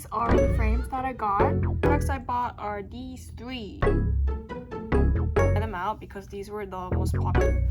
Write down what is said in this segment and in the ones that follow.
These are the frames that I got. The products I bought are these three. Try them out because these were the most popular.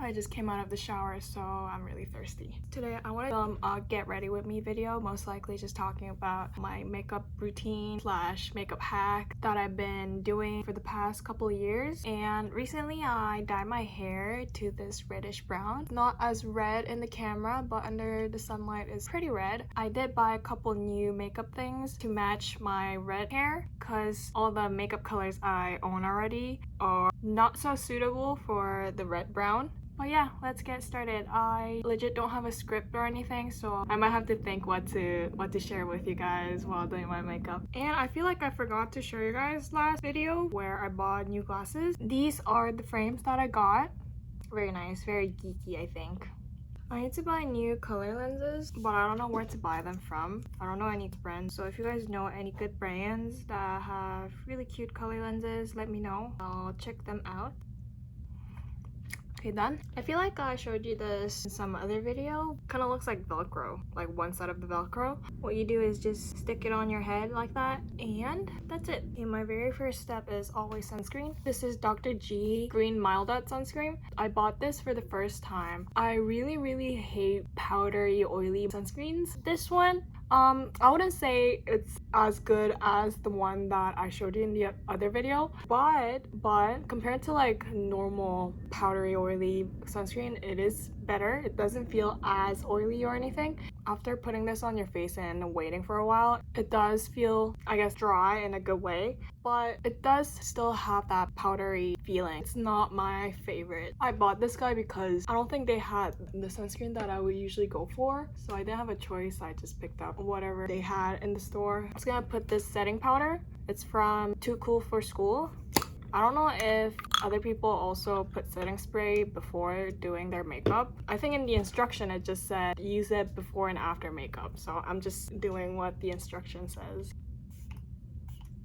I just came out of the shower, so I'm really thirsty. Today I want to film a get ready with me video, most likely just talking about my makeup routine slash makeup hack that I've been doing for the past couple of years. And recently I dyed my hair to this reddish brown. Not as red in the camera, but under the sunlight is pretty red. I did buy a couple new makeup things to match my red hair because all the makeup colors I own already are not so suitable for the red brown. But yeah, let's get started. I legit don't have a script or anything, so I might have to think what to share with you guys while doing my makeup. And I feel like I forgot to show you guys last video where I bought new glasses. These are the frames that I got. Very nice, very geeky, I think. I need to buy new color lenses, but I don't know where to buy them from. I don't know any brands, so if you guys know any good brands that have really cute color lenses, let me know. I'll check them out. Okay, done. I feel like I showed you this in some other video. Kind of looks like Velcro, like one side of the Velcro. What you do is just stick it on your head like that, and that's it. Okay, my very first step is always sunscreen. This is Dr. G Green Mild Dot Sunscreen. I bought this for the first time. I really hate powdery, oily sunscreens. This one, I wouldn't say it's as good as the one that I showed you in the other video, but compared to like normal powdery oily sunscreen, it is better. It doesn't feel as oily or anything. After putting this on your face and waiting for a while, it does feel, I guess, dry in a good way, but it does still have that powdery feeling. It's not my favorite. I bought this guy because I don't think they had the sunscreen that I would usually go for, so I didn't have a choice. I just picked up whatever they had in the store. I'm just gonna put this setting powder. It's from Too Cool for School. I don't know if other people also put setting spray before doing their makeup. I think in the instruction it just said use it before and after makeup, so I'm just doing what the instruction says.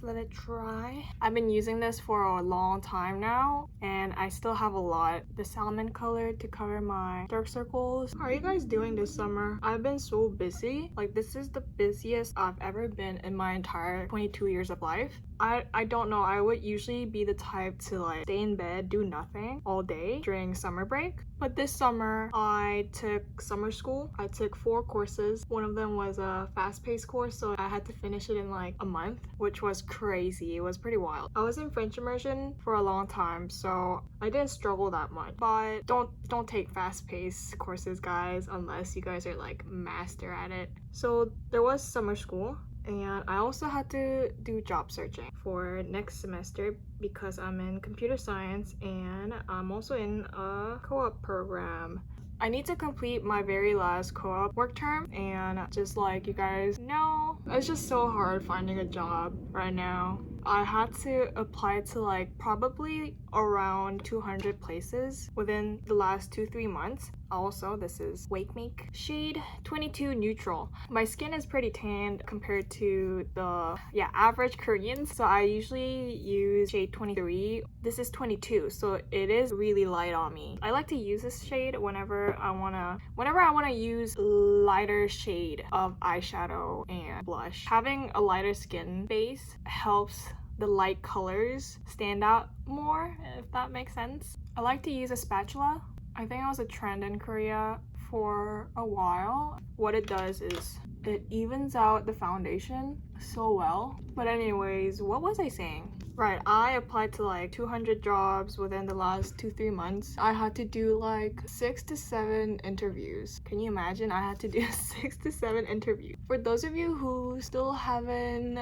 Let it dry. I've been using this for a long time now, and I still have a lot. The salmon color to cover my dark circles. How are you guys doing this summer? I've been so busy. Like, this is the busiest I've ever been in my entire 22 years of life. I don't know. I would usually be the type to like stay in bed, do nothing all day during summer break. But this summer, I took summer school. I took 4 courses. One of them was a fast-paced course, so I had to finish it in like a month, which was crazy. It was pretty wild. I was in French immersion for a long time, so I didn't struggle that much. But don't take fast-paced courses, guys, unless you guys are like master at it. So there was summer school. And I also had to do job searching for next semester because I'm in computer science and I'm also in a co-op program. I need to complete my very last co-op work term, and just like you guys know, it's just so hard finding a job right now. I had to apply to like probably around 200 places within the last 2-3 months. Also, this is Wake Make shade 22 Neutral. My skin is pretty tanned compared to the average Koreans, so I usually use shade 23. This is 22, so it is really light on me. I like to use this shade whenever I wanna use lighter shade of eyeshadow and blush. Having a lighter skin base helps the light colors stand out more, if that makes sense. I like to use a spatula. I think it was a trend in Korea for a while. What it does is it evens out the foundation so well. But anyways, what was I saying? Right, I applied to like 200 jobs within the last 2-3 months. I had to do like 6 to 7 interviews. Can you imagine? I had to do 6 to 7 interviews. For those of you who still haven't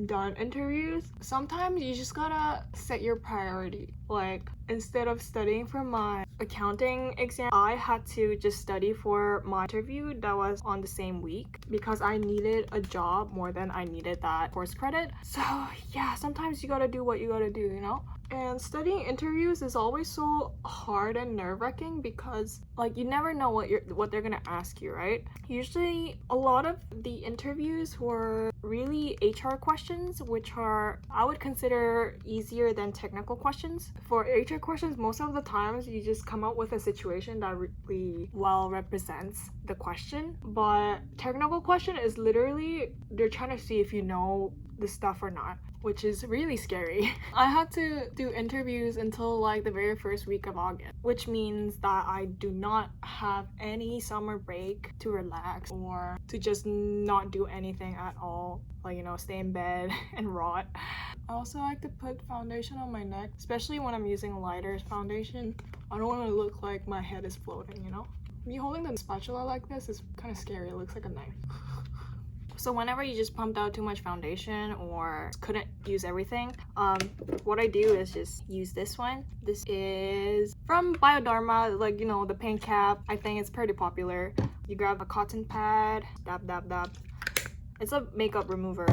done interviews, sometimes you just gotta set your priority. Like, instead of studying for my accounting exam, I had to just study for my interview that was on the same week because I needed a job more than I needed that course credit. So yeah, sometimes you gotta do what you gotta do, you know? And studying interviews is always so hard and nerve-wracking because like you never know what they're gonna ask you, right? Usually a lot of the interviews were really HR questions, which are I would consider easier than technical questions. For HR questions, most of the times you just come up with a situation that really well represents the question, but technical question is literally they're trying to see if you know the stuff or not, which is really scary. I had to do interviews until like the very first week of August, which means that I do not have any summer break to relax or to just not do anything at all, like, you know, stay in bed and rot. I also like to put foundation on my neck, especially when I'm using lighter foundation. I don't want to look like my head is floating, you know? Me holding the spatula like this is kind of scary. It looks like a knife. So whenever you just pumped out too much foundation or couldn't use everything, what I do is just use this one. This is from Biodharma, like, you know, the pink cap. I think it's pretty popular. You grab a cotton pad, dab, dab, dab. It's a makeup remover.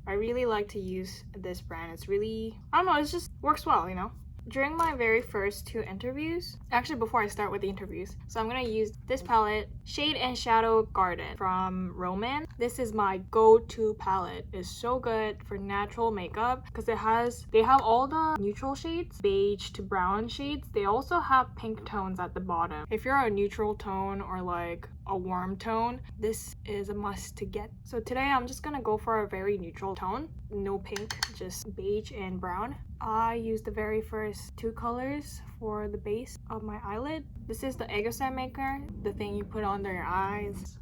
I really like to use this brand. It's really, I don't know, it just works well, you know? During my very first 2 interviews, actually before I start with the interviews, so I'm gonna use this palette, Shade and Shadow Garden from Roman. This is my go-to palette. It's so good for natural makeup because they have all the neutral shades, beige to brown shades. They also have pink tones at the bottom. If you're a neutral tone or like a warm tone, this is a must to get. So today I'm just gonna go for a very neutral tone. No pink, just beige and brown. I used the very first 2 colors for the base of my eyelid. This is the Eyebrow maker, the thing you put under your eyes.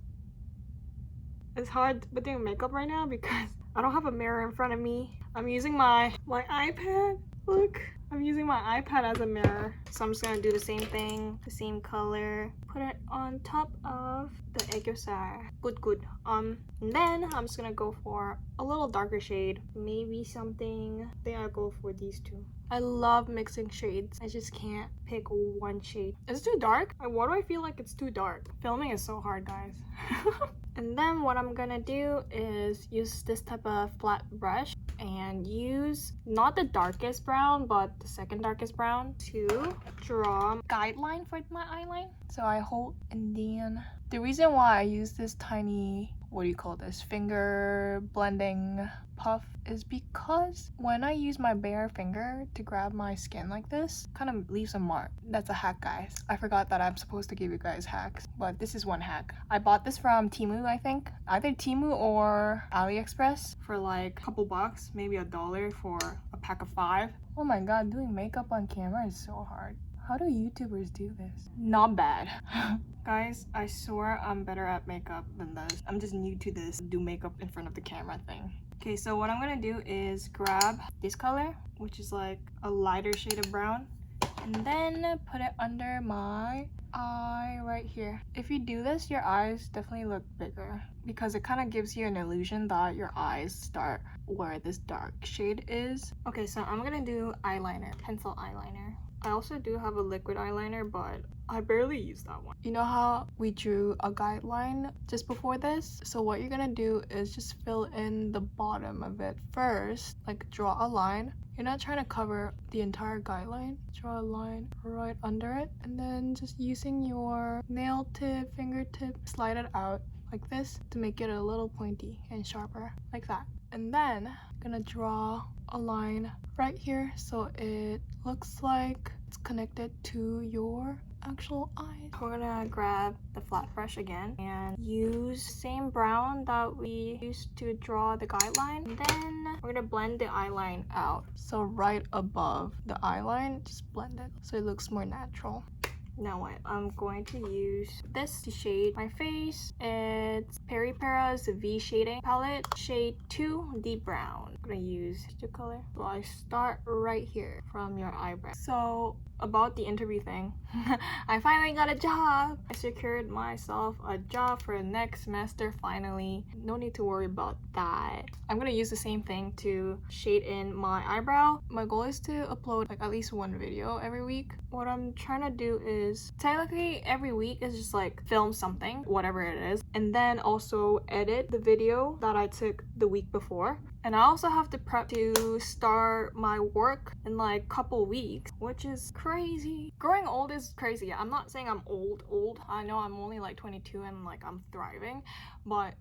It's hard putting makeup right now because I don't have a mirror in front of me. I'm using my iPad. Look, I'm using my iPad as a mirror. So I'm just gonna do the same thing, the same color, put it on top of the Eyebrow. Good. And then I'm just gonna go for a little darker shade, maybe something. I think I'll go for these 2. I love mixing shades. I just can't pick one shade. It's too dark. Why do I feel like it's too dark? Filming is so hard, guys. And then what I'm gonna do is use this type of flat brush and use not the darkest brown but the second darkest brown to draw a guideline for my eyeline. So I hold, and then the reason why I use this tiny, what do you call this, finger blending puff is because when I use my bare finger to grab my skin like this, kind of leaves a mark. That's a hack, guys. I forgot that I'm supposed to give you guys hacks, but this is one hack. I bought this from Temu, I think. Either Temu or AliExpress for like a couple bucks, maybe $1 for a pack of 5. Oh my god, doing makeup on camera is so hard. How do YouTubers do this? Not bad. Guys, I swear I'm better at makeup than this. I'm just new to this do makeup in front of the camera thing. Okay, so what I'm gonna do is grab this color, which is like a lighter shade of brown, and then put it under my eye right here. If you do this, your eyes definitely look bigger because it kind of gives you an illusion that your eyes start where this dark shade is. Okay, so I'm gonna do eyeliner, pencil eyeliner. I also do have a liquid eyeliner, but I barely use that one. You know how we drew a guideline just before this? So what you're gonna do is just fill in the bottom of it first, like draw a line. You're not trying to cover the entire guideline. Draw a line right under it, and then just using your nail tip, fingertip, slide it out like this to make it a little pointy and sharper, like that. And then I'm gonna draw a line right here so it looks like it's connected to your actual eyes. We're gonna grab the flat brush again and use same brown that we used to draw the guideline, and then we're gonna blend the eyeline out. So right above the eyeline, just blend it so it looks more natural. Now what? I'm going to use this to shade my face. It's Peripera's V Shading Palette, shade 2, Deep Brown. I'm gonna use the color. So I start right here from your eyebrow. So about the interview thing. I finally got a job. I secured myself a job for next semester finally. No need to worry about that. I'm gonna use the same thing to shade in my eyebrow. My goal is to upload like at least one video every week. What I'm trying to do is technically every week is just like film something, whatever it is, and then also edit the video that I took the week before. And I also have to prep to start my work in like couple weeks, which is crazy. Growing old is crazy. I'm not saying I'm old. I know I'm only like 22 and like I'm thriving, but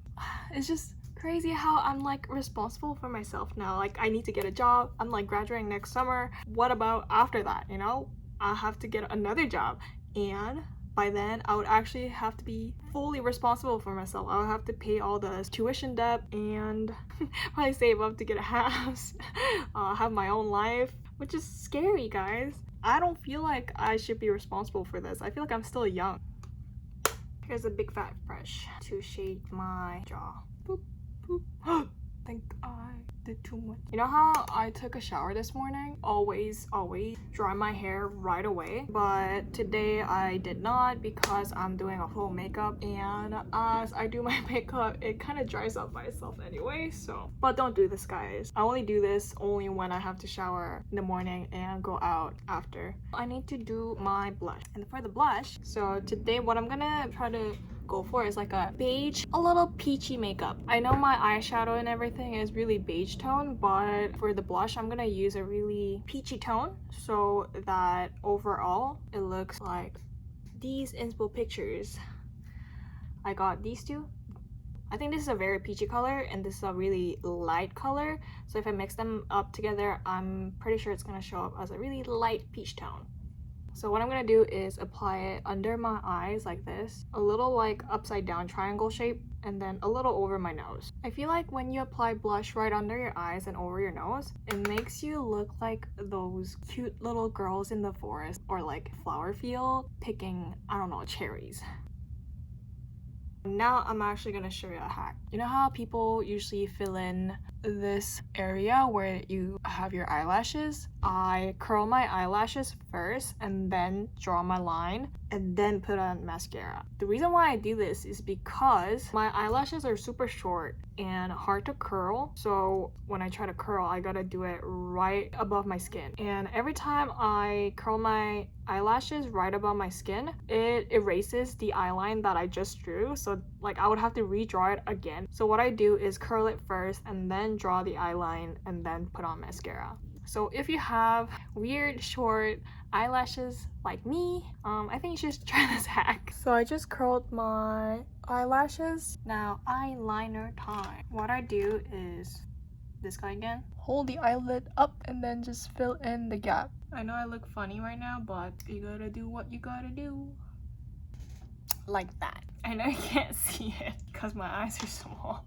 it's just crazy how I'm like responsible for myself now. Like I need to get a job. I'm like graduating next summer. What about after that, you know? I have to get another job, and by then I would actually have to be fully responsible for myself. I would have to pay all the tuition debt and probably save up to get a house, have my own life, which is scary, guys. I don't feel like I should be responsible for this. I feel like I'm still young. Here's a big fat brush to shade my jaw. Boop, boop. I think I did too much. You know how I took a shower this morning? Always dry my hair right away, but today I did not because I'm doing a full makeup, and as I do my makeup it kind of dries up by itself anyway. So but don't do this, guys. I only do this only when I have to shower in the morning and go out after. I need to do my blush, and for the blush, so today what I'm gonna try to go for is like a beige, a little peachy makeup. I know my eyeshadow and everything is really beige tone, but for the blush I'm gonna use a really peachy tone so that overall it looks like these inspo pictures. I got these two. I think this is a very peachy color and this is a really light color, so if I mix them up together I'm pretty sure it's gonna show up as a really light peach tone. So what I'm gonna do is apply it under my eyes like this, a little like upside down triangle shape, and then a little over my nose. I feel like when you apply blush right under your eyes and over your nose, it makes you look like those cute little girls in the forest or like flower field picking, I don't know, cherries. Now I'm actually gonna show you a hack. You know how people usually fill in this area where you have your eyelashes? I curl my eyelashes first and then draw my line and then put on mascara. The reason why I do this is because my eyelashes are super short and hard to curl, so when I try to curl I gotta do it right above my skin, and every time I curl my eyelashes right above my skin it erases the eyeline that I just drew, so like I would have to redraw it again. So what I do is curl it first and then draw the eyeline and then put on mascara. So if you have weird short eyelashes like me, I think you should try this hack. So I just curled my eyelashes. Now eyeliner time. What I do is this guy again. Hold the eyelid up and then just fill in the gap. I know I look funny right now, but you gotta do what you gotta do. Like that. I know you can't see it because my eyes are small,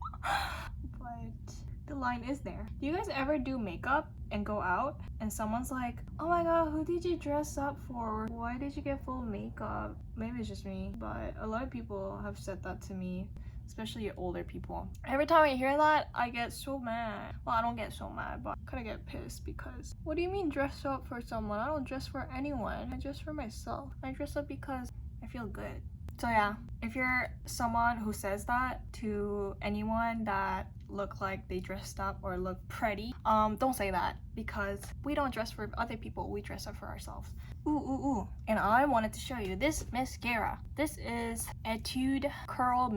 but the line is there. Do you guys ever do makeup and go out and someone's like, oh my god, who did you dress up for? Why did you get full makeup? Maybe it's just me, but a lot of people have said that to me, especially older people. Every time I hear that, I get so mad. Well, I don't get so mad, but I kind of get pissed because what do you mean dress up for someone? I don't dress for anyone. I dress for myself. I dress up because I feel good. So yeah, if you're someone who says that to anyone that look like they dressed up or look pretty, don't say that, because we don't dress for other people, we dress up for ourselves. Ooh. And I wanted to show you this mascara. This is Etude Curl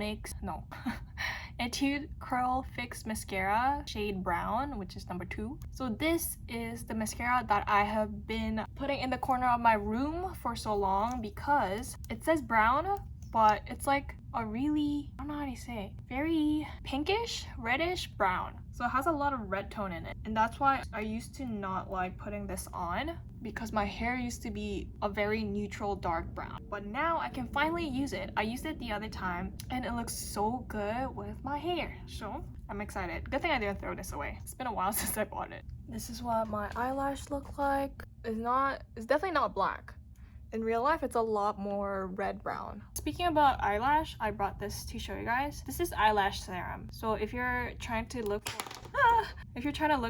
Fix Mascara shade brown, which is number 2. So this is the mascara that I have been putting in the corner of my room for so long because it says brown, but it's like a really, I don't know how to say it, very pinkish, reddish brown. So it has a lot of red tone in it. And that's why I used to not like putting this on, because my hair used to be a very neutral dark brown. But now I can finally use it. I used it the other time and it looks so good with my hair. So I'm excited. Good thing I didn't throw this away. It's been a while since I bought it. This is what my eyelash look like. It's definitely not black. In real life, it's a lot more red-brown. Speaking about eyelash, I brought this to show you guys. This is eyelash serum. So if you're trying to look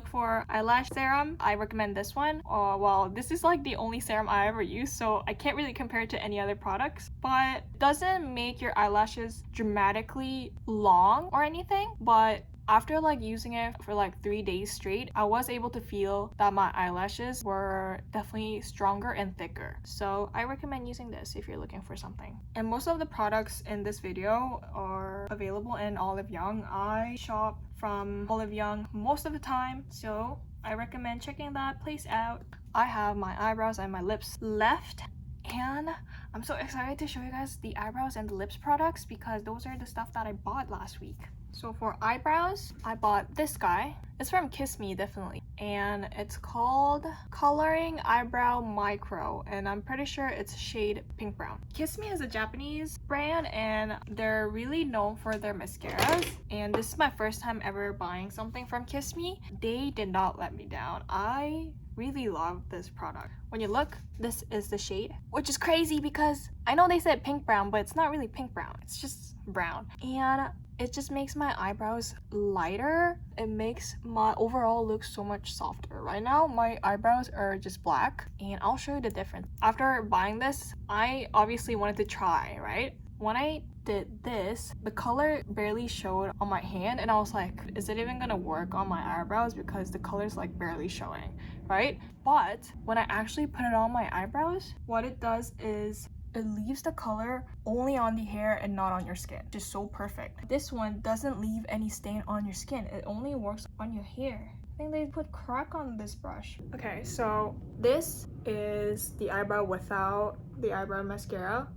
for eyelash serum, I recommend this one. Well, this is like the only serum I ever use, so I can't really compare it to any other products, but it doesn't make your eyelashes dramatically long or anything. But after like using it for like 3 days straight, I was able to feel that my eyelashes were definitely stronger and thicker. So I recommend using this if you're looking for something. And most of the products in this video are available in Olive Young. I shop from Olive Young most of the time, so I recommend checking that place out. I have my eyebrows and my lips left, and I'm so excited to show you guys the eyebrows and the lips products because those are the stuff that I bought last week. So for eyebrows, I bought this guy. It's from Kiss Me, definitely. And it's called Coloring Eyebrow Micro. And I'm pretty sure it's shade pink brown. Kiss Me is a Japanese brand and they're really known for their mascaras. And this is my first time ever buying something from Kiss Me. They did not let me down. I really love this product. When you look, this is the shade, which is crazy because I know they said pink brown, but it's not really pink brown. It's just brown. And it just makes my eyebrows lighter. It makes my overall look so much softer. Right now, my eyebrows are just black, and I'll show you the difference. After buying this, I obviously wanted to try, right? When I did this, the color barely showed on my hand, and I was like, is it even gonna work on my eyebrows because the color's like barely showing, right? But when I actually put it on my eyebrows, what it does is it leaves the color only on the hair and not on your skin. Just so perfect. This one doesn't leave any stain on your skin. It only works on your hair. I think they put crack on this brush. Okay, so this is the eyebrow without the eyebrow mascara.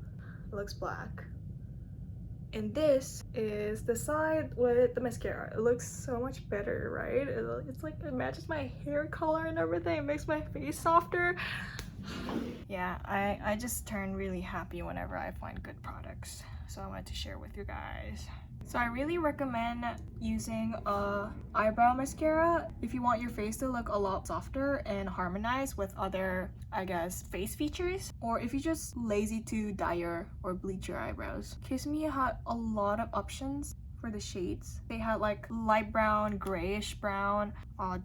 It looks black. And this is the side with the mascara. It looks so much better, right? It's like it matches my hair color and everything. It makes my face softer. Yeah, I just turn really happy whenever I find good products. So I wanted to share with you guys. So I really recommend using a eyebrow mascara if you want your face to look a lot softer and harmonize with other, I guess, face features. Or if you're just lazy to dye or bleach your eyebrows. Kiss Me had a lot of options for the shades. They had like light brown, grayish brown,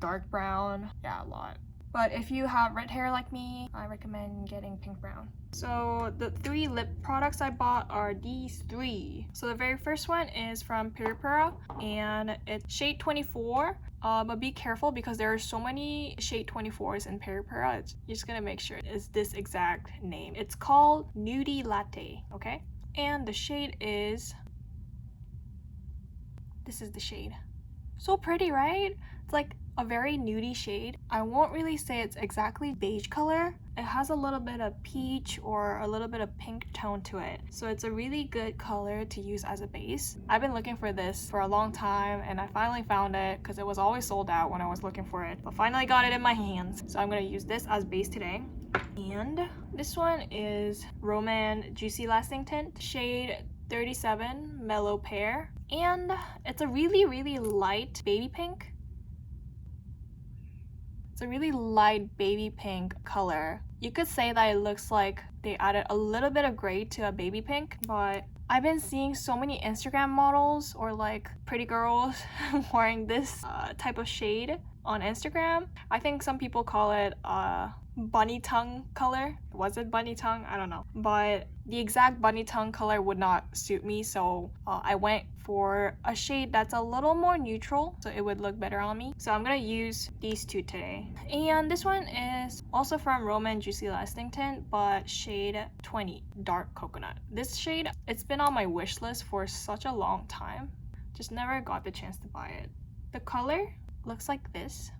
dark brown. Yeah, a lot. But if you have red hair like me, I recommend getting pink brown. So the 3 lip products I bought are these 3. So the very first one is from Pura and it's shade 24. But be careful because there are so many shade 24s in Pura. You're just gonna make sure it's this exact name. It's called Nudie Latte, okay? And the shade is... this is the shade. So pretty, right? It's like a very nudie shade. I won't really say it's exactly beige color. It has a little bit of peach or a little bit of pink tone to it. So it's a really good color to use as a base. I've been looking for this for a long time and I finally found it because it was always sold out when I was looking for it. But finally got it in my hands. So I'm gonna use this as base today. And this one is Roman Juicy Lasting Tint, shade 37 Mellow Pear. And it's a really light baby pink. It's a really light baby pink color. You could say that it looks like they added a little bit of gray to a baby pink, but I've been seeing so many Instagram models or like pretty girls wearing this type of shade on Instagram. I think some people call it bunny tongue color. Was it bunny tongue? I don't know. But the exact bunny tongue color would not suit me, so I went for a shade that's a little more neutral, so it would look better on me. So I'm gonna use these 2 today. And this one is also from Roman Juicy Lasting Tint, but shade 20, Dark Coconut. This shade, it's been on my wish list for such a long time. Just never got the chance to buy it. The color looks like this.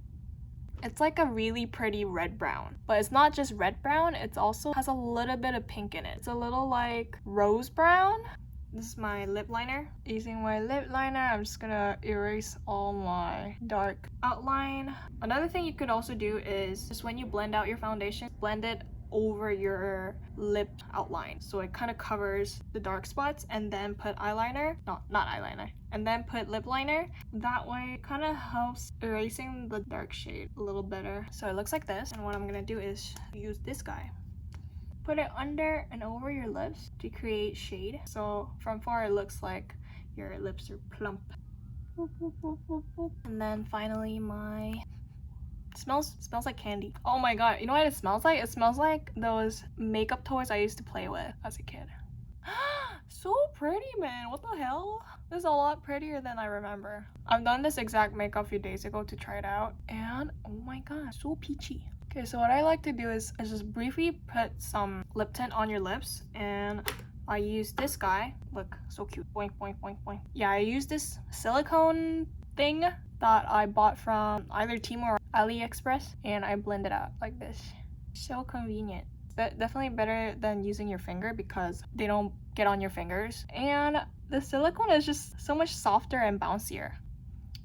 It's like a really pretty red brown, but it's not just red brown, it also has a little bit of pink in it. It's a little like rose brown. This is my lip liner. Using my lip liner, I'm just gonna erase all my dark outline. Another thing you could also do is just when you blend out your foundation, blend it over your lip outline, so it kind of covers the dark spots, and then put eyeliner, not eyeliner, and then put lip liner. That way it kind of helps erasing the dark shade a little better. So it looks like this, and what I'm gonna do is use this guy. put it under and over your lips to create shade. So from far it looks like your lips are plump. And then finally my smells like candy. Oh my god, you know what it smells like? It smells like those makeup toys I used to play with as a kid. So pretty, man. What the hell? This is a lot prettier than I remember. I've done this exact makeup a few days ago to try it out, and oh my god, so peachy. Okay, so what I like to do is just briefly put some lip tint on your lips, and I use this guy. Look, so cute. Boink, boink, boink, boink. Yeah, I use this silicone thing that I bought from either Temu or AliExpress, and I blend it out like this. So convenient. But definitely better than using your finger because they don't get on your fingers. And the silicone is just so much softer and bouncier.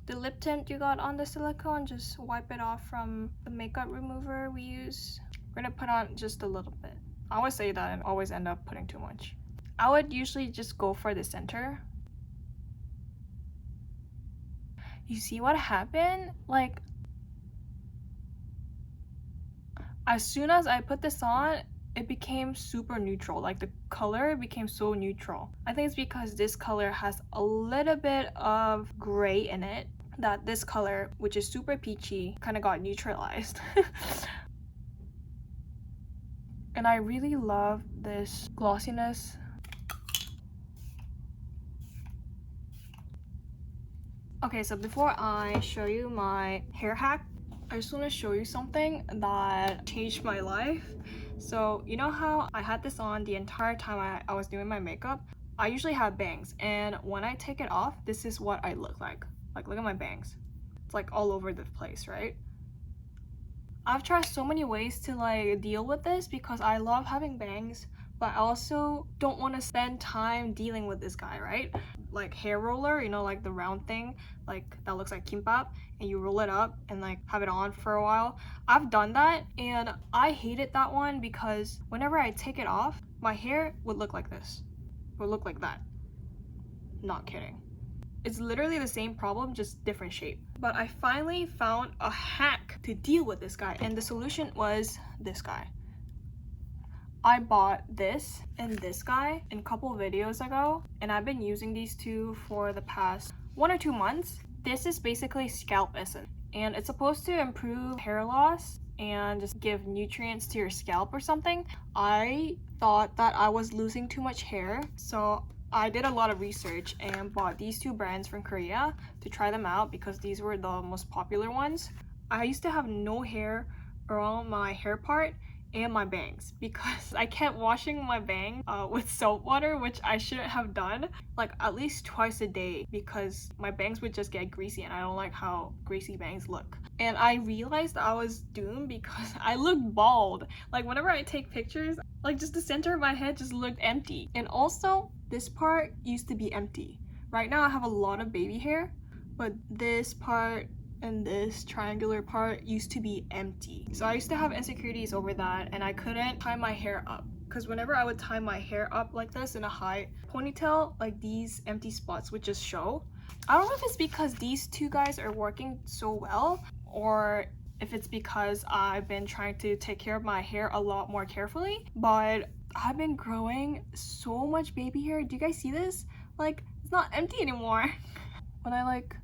The lip tint you got on the silicone, just wipe it off from the makeup remover we use. We're gonna put on just a little bit. I always say that and always end up putting too much. I would usually just go for the center. You see what happened? Like, as soon as I put this on, it became super neutral. Like the color became so neutral. I think it's because this color has a little bit of gray in it, that this color, which is super peachy, kind of got neutralized. And I really love this glossiness. Okay, so before I show you my hair hack, I just want to show you something that changed my life. So you know how I had this on the entire time I was doing my makeup? I usually have bangs, and when I take it off, this is what I look like. Like, look at my bangs. It's like all over the place, right? I've tried so many ways to like deal with this because I love having bangs, but I also don't want to spend time dealing with this guy, right? Like hair roller, you know, like the round thing, like that looks like kimbap, and you roll it up and like have it on for a while. I've done that and I hated that one because whenever I take it off, my hair would look like this, would look like that. Not kidding. It's literally the same problem, just different shape. But I finally found a hack to deal with this guy, and the solution was this guy. I bought this and this guy in a couple videos ago, and I've been using these two for the past 1 or 2 months. This is basically scalp essence, and it's supposed to improve hair loss and just give nutrients to your scalp or something. I thought that I was losing too much hair, so I did a lot of research and bought these two brands from Korea to try them out because these were the most popular ones. I used to have no hair around my hair part and my bangs because I kept washing my bangs with soap water, which I shouldn't have done, like at least twice a day, because my bangs would just get greasy and I don't like how greasy bangs look. And I realized I was doomed because I looked bald. Like whenever I take pictures, like just the center of my head just looked empty. And also this part used to be empty. Right now I have a lot of baby hair, but this part and this triangular part used to be empty. So I used to have insecurities over that, and I couldn't tie my hair up because whenever I would tie my hair up like this in a high ponytail, like these empty spots would just show. I don't know if it's because these two guys are working so well, or if it's because I've been trying to take care of my hair a lot more carefully, but I've been growing so much baby hair. Do you guys see this? Like, it's not empty anymore. When I like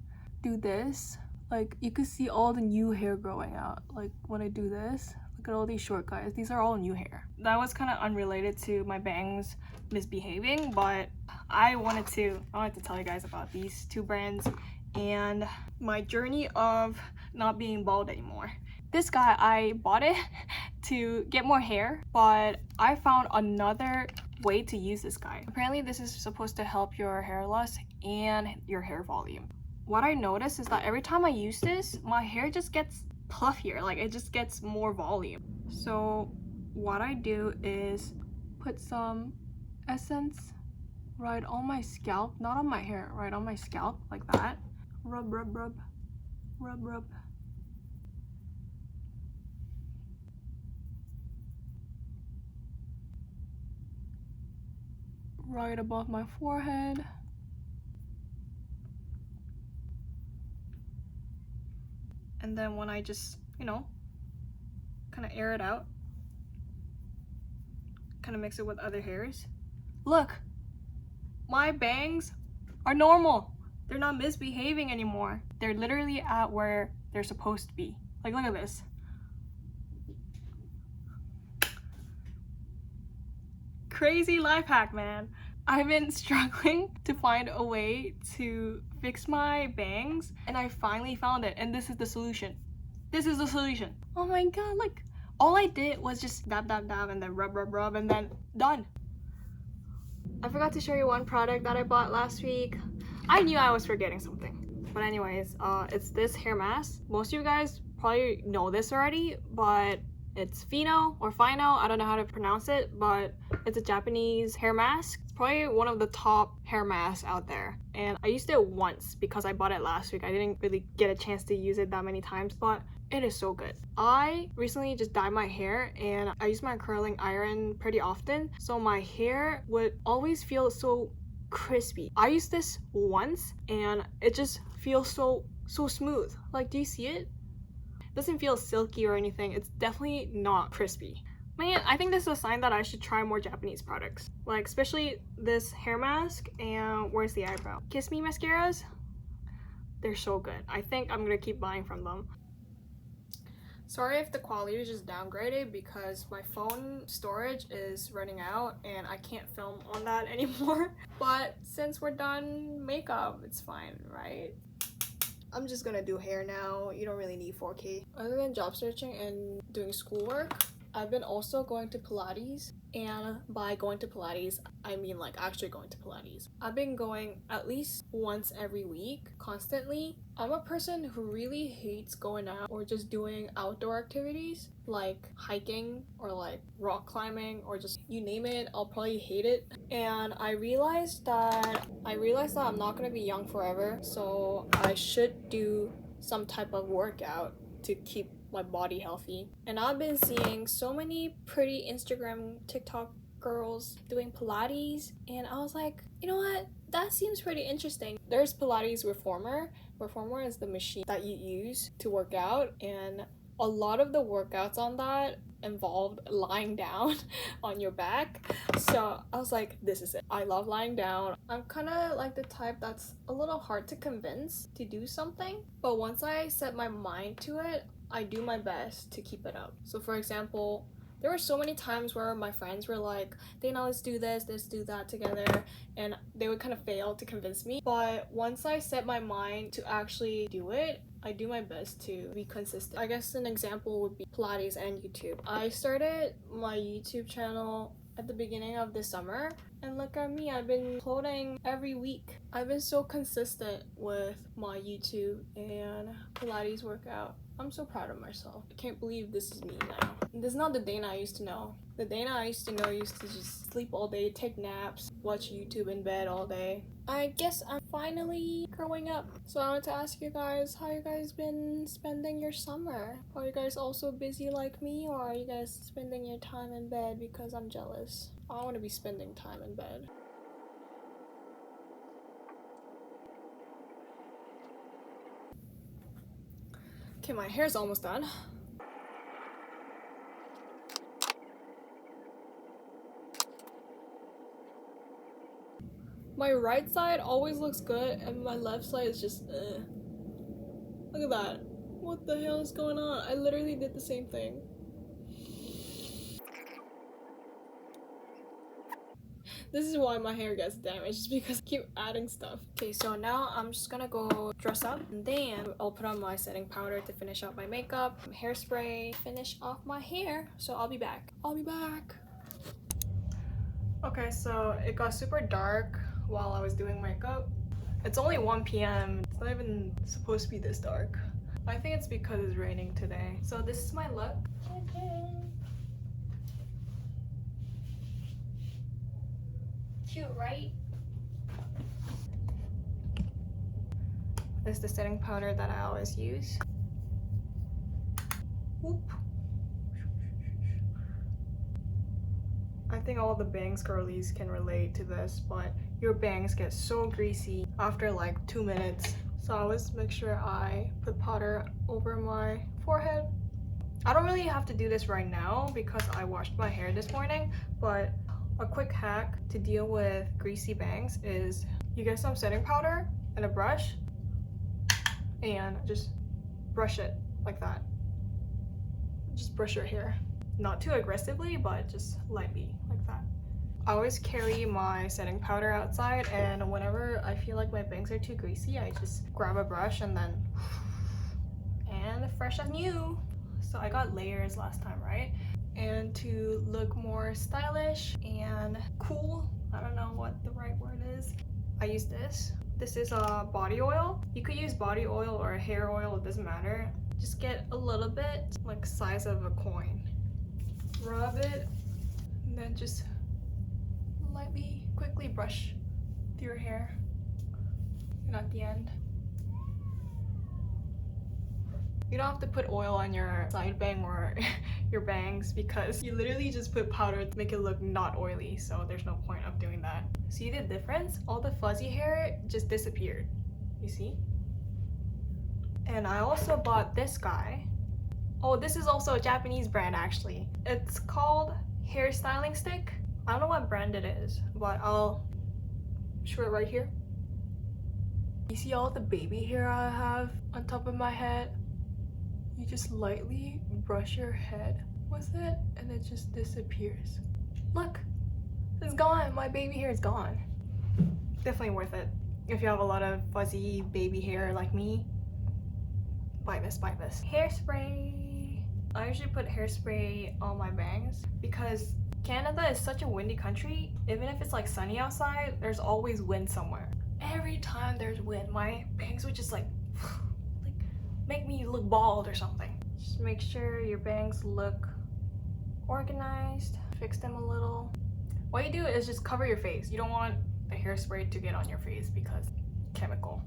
do this, like you can see all the new hair growing out. Like when I do this, look at all these short guys. These are all new hair. That was kind of unrelated to my bangs misbehaving, but I wanted to tell you guys about these two brands and my journey of not being bald anymore. This guy, I bought it to get more hair, but I found another way to use this guy. Apparently this is supposed to help your hair loss and your hair volume. What I noticed is that every time I use this, my hair just gets puffier, like it just gets more volume. So what I do is put some essence right on my scalp, not on my hair, right on my scalp, like that. Rub, rub, rub, rub, rub. Right above my forehead. And then when I just, you know, kind of air it out, kind of mix it with other hairs. Look, my bangs are normal. They're not misbehaving anymore. They're literally at where they're supposed to be. Like, look at this. Crazy life hack, man. I've been struggling to find a way to fix my bangs, and I finally found it, and this is the solution. This is the solution. Oh my god, like, all I did was just dab, dab, dab, and then rub, rub, rub, and then done. I forgot to show you one product that I bought last week. I knew I was forgetting something. But anyways, it's this hair mask. Most of you guys probably know this already, but it's Fino or Fino, I don't know how to pronounce it, but it's a Japanese hair mask. It's probably one of the top hair masks out there. And I used it once because I bought it last week. I didn't really get a chance to use it that many times, but it is so good. I recently just dyed my hair and I use my curling iron pretty often, so my hair would always feel so crispy. I used this once and it just feels so smooth. Like, do you see it? Doesn't feel silky or anything. It's definitely not crispy. Man, I think this is a sign that I should try more Japanese products. Like, especially this hair mask and where's the eyebrow? Kiss Me mascaras? They're so good. I think I'm gonna keep buying from them. Sorry if the quality is just downgraded because my phone storage is running out and I can't film on that anymore. But since we're done makeup, it's fine, right? I'm just gonna do hair now. You don't really need 4K. Other than job searching and doing schoolwork, I've been also going to Pilates, and by going to Pilates, I mean like actually going to Pilates. I've been going at least once every week, constantly. I'm a person who really hates going out or just doing outdoor activities like hiking or like rock climbing or just you name it, I'll probably hate it. And I realized that I'm not gonna be young forever, so I should do some type of workout to keep my body healthy. And I've been seeing so many pretty Instagram, TikTok girls doing Pilates, and I was like, you know what? That seems pretty interesting. There's Pilates Reformer. Reformer is the machine that you use to work out, and a lot of the workouts on that involved lying down on your back. So I was like, this is it. I love lying down. I'm kind of like the type that's a little hard to convince to do something, but once I set my mind to it, I do my best to keep it up. So for example, there were so many times where my friends were like, Dana, let's do this, let's do that together, and they would kind of fail to convince me. But once I set my mind to actually do it, I do my best to be consistent. I guess an example would be Pilates and YouTube. I started my YouTube channel at the beginning of this summer, and look at me, I've been uploading every week. I've been so consistent with my YouTube and Pilates workout. I'm so proud of myself. I can't believe this is me now. This is not the Dana I used to know. The Dana I used to know used to just sleep all day, take naps, watch YouTube in bed all day. I guess I'm finally growing up. So I wanted to ask you guys, how you guys been spending your summer? Are you guys also busy like me, or are you guys spending your time in bed because I'm jealous? I want to be spending time in bed. Okay, my hair's almost done. My right side always looks good and my left side is just Look at that. What the hell is going on? I literally did the same thing. This is why my hair gets damaged, just because I keep adding stuff. Okay, so now I'm just gonna go dress up, and then I'll put on my setting powder to finish up my makeup, hairspray, finish off my hair. So I'll be back. Okay, so it got super dark while I was doing makeup. It's only 1 p.m. It's not even supposed to be this dark. I think it's because it's raining today. So this is my look. Cute, right? This is the setting powder that I always use. Whoop. I think all the bangs girlies can relate to this, but your bangs get so greasy after like 2 minutes. So I always make sure I put powder over my forehead. I don't really have to do this right now because I washed my hair this morning, but a quick hack to deal with greasy bangs is you get some setting powder and a brush and just brush it like that. Just brush your hair. Not too aggressively, but just lightly like that. I always carry my setting powder outside, and whenever I feel like my bangs are too greasy, I just grab a brush and then fresh as new. So I got layers last time, right? And to look more stylish and cool, I don't know what the right word is, I use this. This is a body oil. You could use body oil or hair oil, it doesn't matter. Just get a little bit, like size of a coin. Rub it, and then just lightly, quickly brush through your hair. And at the end, you don't have to put oil on your side bang or your bangs because you literally just put powder to make it look not oily, so there's no point of doing that. See the difference? All the fuzzy hair just disappeared. You see? And I also bought this guy. Oh, this is also a Japanese brand actually. It's called Hair Styling Stick. I don't know what brand it is, but I'll show it right here. You see all the baby hair I have on top of my head? You just lightly brush your head with it and it just disappears. Look, it's gone. My baby hair is gone. Definitely worth it. If you have a lot of fuzzy baby hair like me, buy this, buy this. Hairspray. I usually put hairspray on my bangs because Canada is such a windy country. Even if it's like sunny outside, there's always wind somewhere. Every time there's wind, my bangs would just like make me look bald or something. Just make sure your bangs look organized. Fix them a little. What you do is just cover your face. You don't want the hairspray to get on your face because chemical.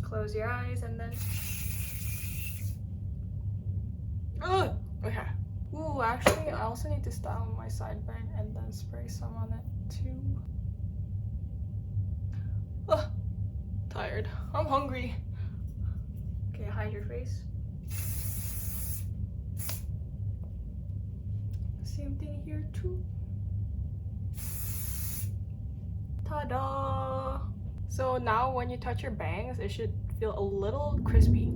Close your eyes and then... Ugh! Okay. Ooh, actually, I also need to style my side bang and then spray some on it too. Ugh! Tired. I'm hungry. Okay, hide your face. Same thing here too. Ta-da! So now when you touch your bangs, it should feel a little crispy.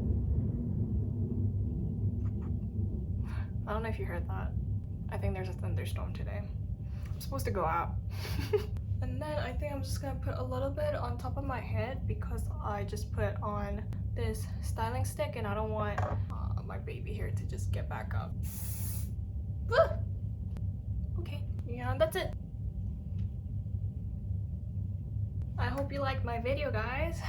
I don't know if you heard that. I think there's a thunderstorm today. I'm supposed to go out. And then I think I'm just gonna put a little bit on top of my head because I just put on this styling stick and I don't want my baby hair to just get back up. Ah! Okay, yeah, that's it. I hope you liked my video, guys.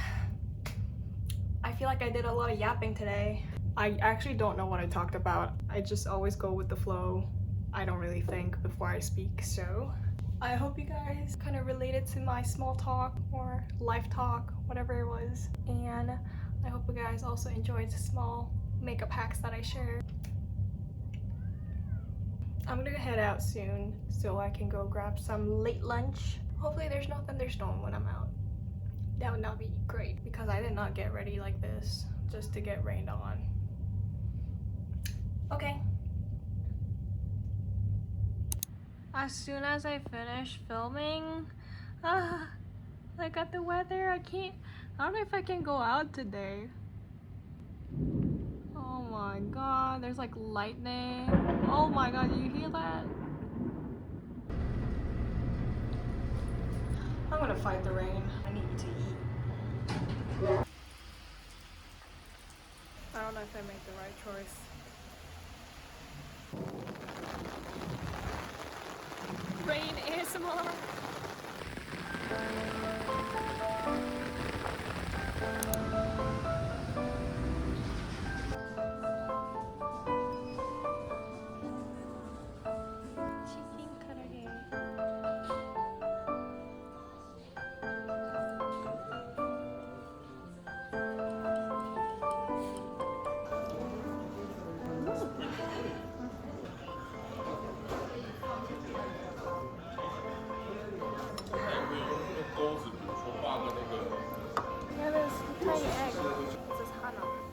I feel like I did a lot of yapping today. I actually don't know what I talked about. I just always go with the flow. I don't really think before I speak, so I hope you guys kind of related to my small talk or life talk, whatever it was. And I hope you guys also enjoyed the small makeup hacks that I shared. I'm gonna head out soon so I can go grab some late lunch. Hopefully there's no thunderstorm when I'm out. That would not be great because I did not get ready like this just to get rained on. Okay. As soon as I finish filming, I got the weather. I don't know if I can go out today. Oh my god, there's like lightning. Oh my god, do you hear that? I'm gonna fight the rain. I need to eat. I don't know if I made the right choice. Rain ASMR. Yeah, there's tiny egg. This is Hana.